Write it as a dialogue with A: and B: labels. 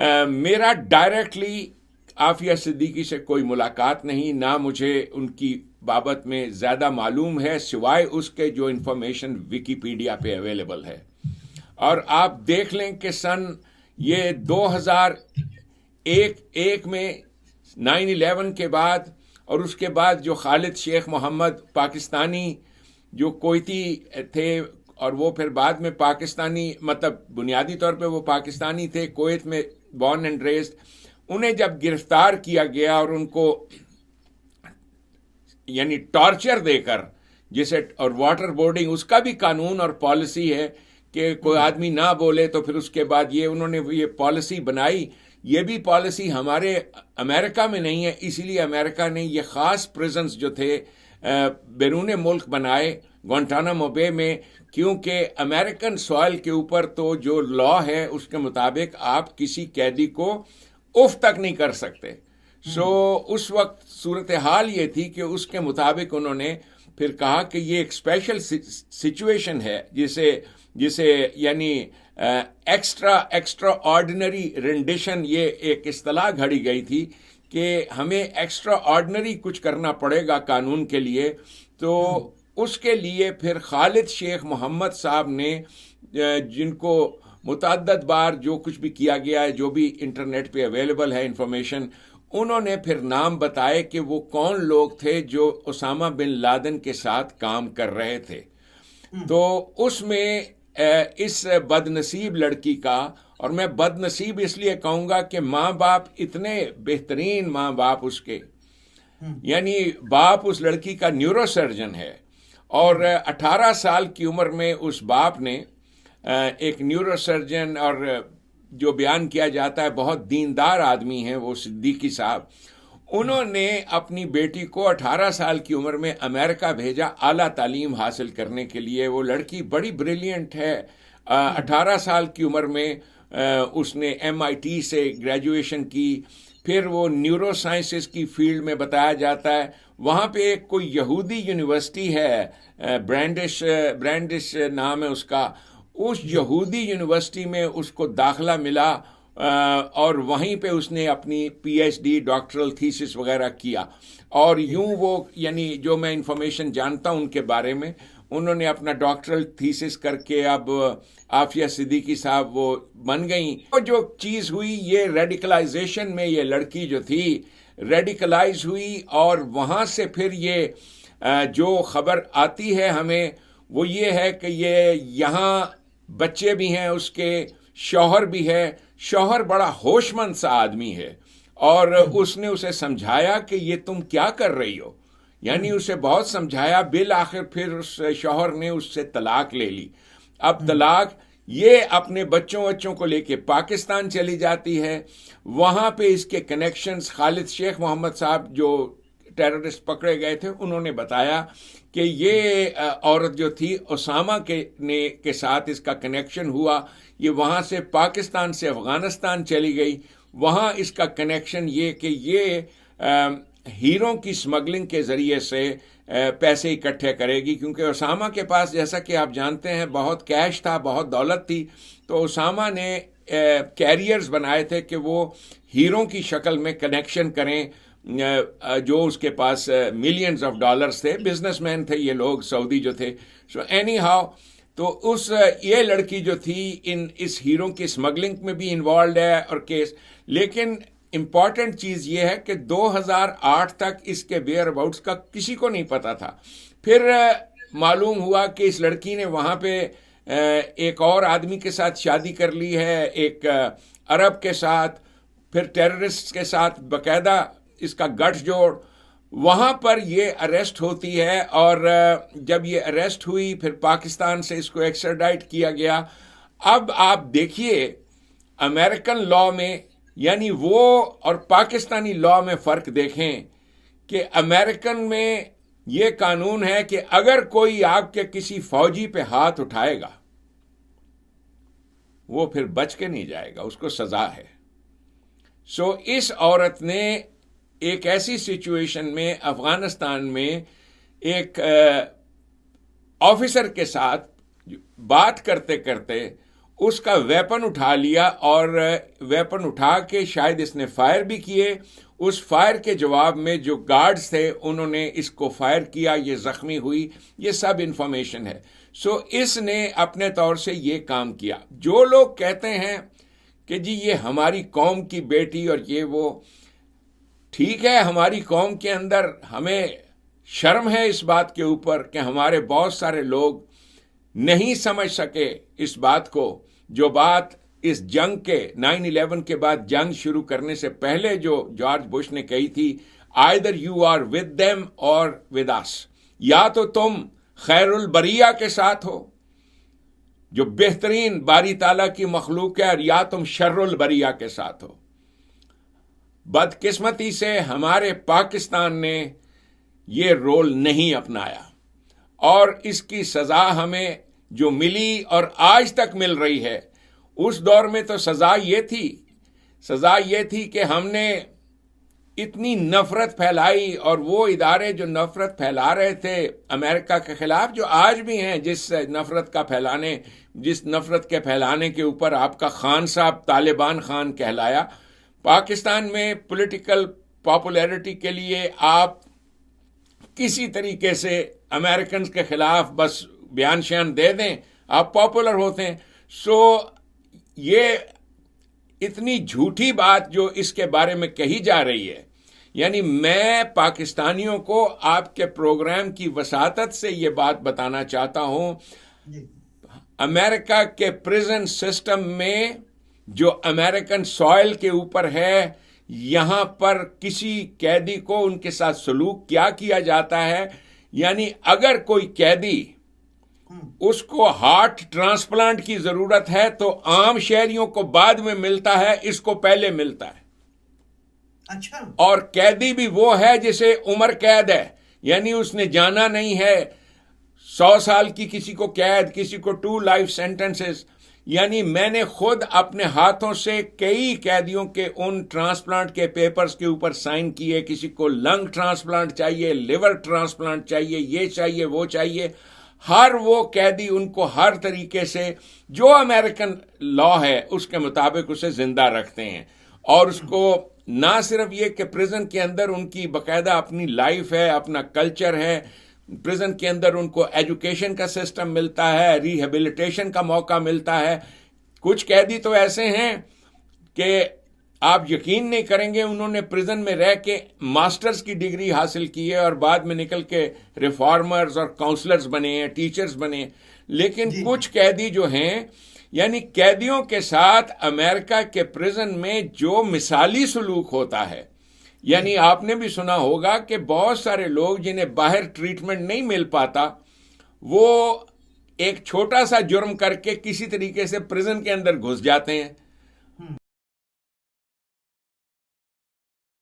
A: میرا ڈائریکٹلی عافیہ صدیقی سے کوئی ملاقات نہیں، نہ مجھے ان کی بابت میں زیادہ معلوم ہے سوائے اس کے جو انفارمیشن ویکیپیڈیا پہ اویلیبل ہے. اور آپ دیکھ لیں کہ سن یہ 2001 میں 9/11 کے بعد، اور اس کے بعد جو خالد شیخ محمد پاکستانی جو کویتی تھے، اور وہ پھر بعد میں پاکستانی، مطلب بنیادی طور پہ وہ پاکستانی تھے، کویت میں بورن اینڈ ریزڈ، انہیں جب گرفتار کیا گیا اور ان کو یعنی ٹارچر دے کر، جسے اور واٹر بورڈنگ اس کا بھی قانون اور پالیسی ہے کہ کوئی آدمی نہ بولے تو پھر اس کے بعد یہ انہوں نے یہ پالیسی بنائی. یہ بھی پالیسی ہمارے امریکہ میں نہیں ہے، اسی لیے امریکہ نے یہ خاص پریزنس جو تھے بیرون ملک بنائے گوانٹانامو بے میں، کیونکہ امریکن سوائل کے اوپر تو جو لا ہے اس کے مطابق آپ کسی قیدی کو اف تک نہیں کر سکتے. اس وقت صورتحال یہ تھی کہ اس کے مطابق انہوں نے پھر کہا کہ یہ ایک اسپیشل سچویشن ہے، جسے یعنی ایکسٹرا آرڈینری رینڈیشن، یہ ایک اصطلاح گھڑی گئی تھی کہ ہمیں ایکسٹرا آرڈینری کچھ کرنا پڑے گا قانون کے لیے. تو اس کے لیے پھر خالد شیخ محمد صاحب نے، جن کو متعدد بار جو کچھ بھی کیا گیا ہے، جو بھی انٹرنیٹ پہ اویلیبل ہے انفارمیشن، انہوں نے پھر نام بتائے کہ وہ کون لوگ تھے جو اسامہ بن لادن کے ساتھ کام کر رہے تھے. تو اس میں اس بد نصیب لڑکی کا، اور میں بد نصیب اس لیے کہوں گا کہ ماں باپ اتنے بہترین ماں باپ اس کے، یعنی باپ اس لڑکی کا نیورو سرجن ہے، اور 18 سال کی عمر میں اس باپ نے، ایک نیورو سرجن اور جو بیان کیا جاتا ہے بہت دیندار آدمی ہیں وہ صدیقی صاحب، انہوں نے اپنی بیٹی کو 18 سال کی عمر میں امریکہ بھیجا اعلیٰ تعلیم حاصل کرنے کے لیے. وہ لڑکی بڑی بریلینٹ ہے. 18 سال کی عمر میں اس نے MIT سے گریجویشن کی. پھر وہ نیورو سائنسز کی فیلڈ میں بتایا جاتا ہے وہاں پہ ایک کوئی یہودی یونیورسٹی ہے، برینڈش نام ہے اس کا. اس یہودی یونیورسٹی میں اس کو داخلہ ملا، اور وہیں پہ اس نے اپنی PhD ڈاکٹرل تھیسس وغیرہ کیا. اور یوں وہ، یعنی جو میں انفارمیشن جانتا ہوں ان کے بارے میں، انہوں نے اپنا ڈاکٹرل تھیسس کر کے اب عافیہ صدیقی صاحب وہ بن گئیں. جو چیز ہوئی یہ ریڈیکلائزیشن میں، یہ لڑکی جو تھی ریڈیکلائز ہوئی، اور وہاں سے پھر یہ جو خبر آتی ہے ہمیں وہ یہ ہے کہ یہ یہاں بچے بھی ہیں اس کے، شوہر بھی ہے. شوہر بڑا ہوش مند سا آدمی ہے، اور اس نے اسے سمجھایا کہ یہ تم کیا کر رہی ہو، یعنی اسے بہت سمجھایا. بالآخر پھر اس شوہر نے اس سے طلاق لے لی. اب طلاق، یہ اپنے بچوں کو لے کے پاکستان چلی جاتی ہے. وہاں پہ اس کے کنیکشنز، خالد شیخ محمد صاحب جو ٹیررسٹ پکڑے گئے تھے، انہوں نے بتایا کہ یہ عورت جو تھی اسامہ کے ساتھ اس کا کنیکشن ہوا. یہ وہاں سے پاکستان سے افغانستان چلی گئی. وہاں اس کا کنیکشن یہ کہ یہ ہیروں کی سمگلنگ کے ذریعے سے پیسے اکٹھے کرے گی، کیونکہ اسامہ کے پاس، جیسا کہ آپ جانتے ہیں، بہت کیش تھا، بہت دولت تھی. تو اسامہ نے کیریئرز بنائے تھے کہ وہ ہیروں کی شکل میں کنیکشن کریں، جو اس کے پاس ملینز آف ڈالرز تھے. بزنس مین تھے یہ لوگ سعودی جو تھے. سو اینی ہاؤ، تو یہ لڑکی جو تھی اس ہیروں کی اسمگلنگ میں بھی انوالوڈ ہے اور کیس. لیکن امپورٹنٹ چیز یہ ہے کہ 2008 تک اس کے ویئر اباؤٹس کا کسی کو نہیں پتا تھا. پھر معلوم ہوا کہ اس لڑکی نے وہاں پہ ایک اور آدمی کے ساتھ شادی کر لی ہے، ایک عرب کے ساتھ. پھر ٹیررسٹ کے ساتھ باقاعدہ اس کا گٹھ جوڑ. وہاں پر یہ اریسٹ ہوتی ہے، اور جب یہ اریسٹ ہوئی پھر پاکستان سے اس کو ایکسٹراڈائٹ کیا گیا. اب آپ دیکھیے امریکن لا میں، یعنی وہ اور پاکستانی لا میں فرق دیکھیں کہ امریکن میں یہ قانون ہے کہ اگر کوئی آپ کے کسی فوجی پہ ہاتھ اٹھائے گا وہ پھر بچ کے نہیں جائے گا، اس کو سزا ہے. سو اس عورت نے ایک ایسی سچویشن میں افغانستان میں ایک آفیسر کے ساتھ بات کرتے کرتے اس کا ویپن اٹھا لیا اور ویپن اٹھا کے شاید اس نے فائر بھی کیے. اس فائر کے جواب میں جو گارڈز تھے انہوں نے اس کو فائر کیا, یہ زخمی ہوئی. یہ سب انفارمیشن ہے. سو اس نے اپنے طور سے یہ کام کیا. جو لوگ کہتے ہیں کہ جی یہ ہماری قوم کی بیٹی اور یہ وہ, ٹھیک ہے, ہماری قوم کے اندر ہمیں شرم ہے اس بات کے اوپر کہ ہمارے بہت سارے لوگ نہیں سمجھ سکے اس بات کو, جو بات اس جنگ کے 9/11 کے بعد جنگ شروع کرنے سے پہلے جو جارج بش نے کہی تھی, either you are with them or with us. یا تو تم خیر البریہ کے ساتھ ہو جو بہترین باری تعالیٰ کی مخلوق ہے, اور یا تم شر البریہ کے ساتھ ہو. بدقسمتی سے ہمارے پاکستان نے یہ رول نہیں اپنایا, اور اس کی سزا ہمیں جو ملی اور آج تک مل رہی ہے. اس دور میں تو سزا یہ تھی کہ ہم نے اتنی نفرت پھیلائی, اور وہ ادارے جو نفرت پھیلا رہے تھے امریکہ کے خلاف, جو آج بھی ہیں, جس نفرت کے پھیلانے کے اوپر آپ کا خان صاحب طالبان خان کہلایا. پاکستان میں پولیٹیکل پاپولیرٹی کے لیے آپ کسی طریقے سے امریکنز کے خلاف بس بیان شیان دے دیں, آپ پاپولر ہوتے ہیں. سو یہ اتنی جھوٹی بات جو اس کے بارے میں کہی جا رہی ہے, یعنی میں پاکستانیوں کو آپ کے پروگرام کی وساطت سے یہ بات بتانا چاہتا ہوں, امریکہ کے پریزن سسٹم میں جو امریکن سوائل کے اوپر ہے, یہاں پر کسی قیدی کو ان کے ساتھ سلوک کیا جاتا ہے. یعنی اگر کوئی قیدی اس کو ہارٹ ٹرانسپلانٹ کی ضرورت ہے تو عام شہریوں کو بعد میں ملتا ہے, اس کو پہلے ملتا ہے.
B: اچھا.
A: اور قیدی بھی وہ ہے جسے عمر قید ہے, یعنی اس نے جانا نہیں ہے. 100 سال کی کسی کو قید, کسی کو 2 لائف سینٹنسز. یعنی میں نے خود اپنے ہاتھوں سے کئی قیدیوں کے ان ٹرانسپلانٹ کے پیپرز کے اوپر سائن کیے. کسی کو لنگ ٹرانسپلانٹ چاہیے, لیور ٹرانسپلانٹ چاہیے, یہ چاہیے, وہ چاہیے. ہر وہ قیدی ان کو ہر طریقے سے جو امریکن لا ہے اس کے مطابق اسے زندہ رکھتے ہیں. اور اس کو نہ صرف یہ کہ پریزن کے اندر ان کی باقاعدہ اپنی لائف ہے, اپنا کلچر ہے, پریزن کے اندر ان کو ایجوکیشن کا سسٹم ملتا ہے, ریہیبلیٹیشن کا موقع ملتا ہے. کچھ قیدی تو ایسے ہیں کہ آپ یقین نہیں کریں گے, انہوں نے پریزن میں رہ کے ماسٹرز کی ڈگری حاصل کی ہے اور بعد میں نکل کے ریفارمرز اور کاؤنسلرز بنے ہیں, ٹیچرز بنے. لیکن کچھ قیدی جو ہیں, یعنی قیدیوں کے ساتھ امریکہ کے پریزن میں جو مثالی سلوک ہوتا ہے, یعنی آپ نے بھی سنا ہوگا کہ بہت سارے لوگ جنہیں باہر ٹریٹمنٹ نہیں مل پاتا, وہ ایک چھوٹا سا جرم کر کے کسی طریقے سے پریزن کے اندر گھس جاتے ہیں.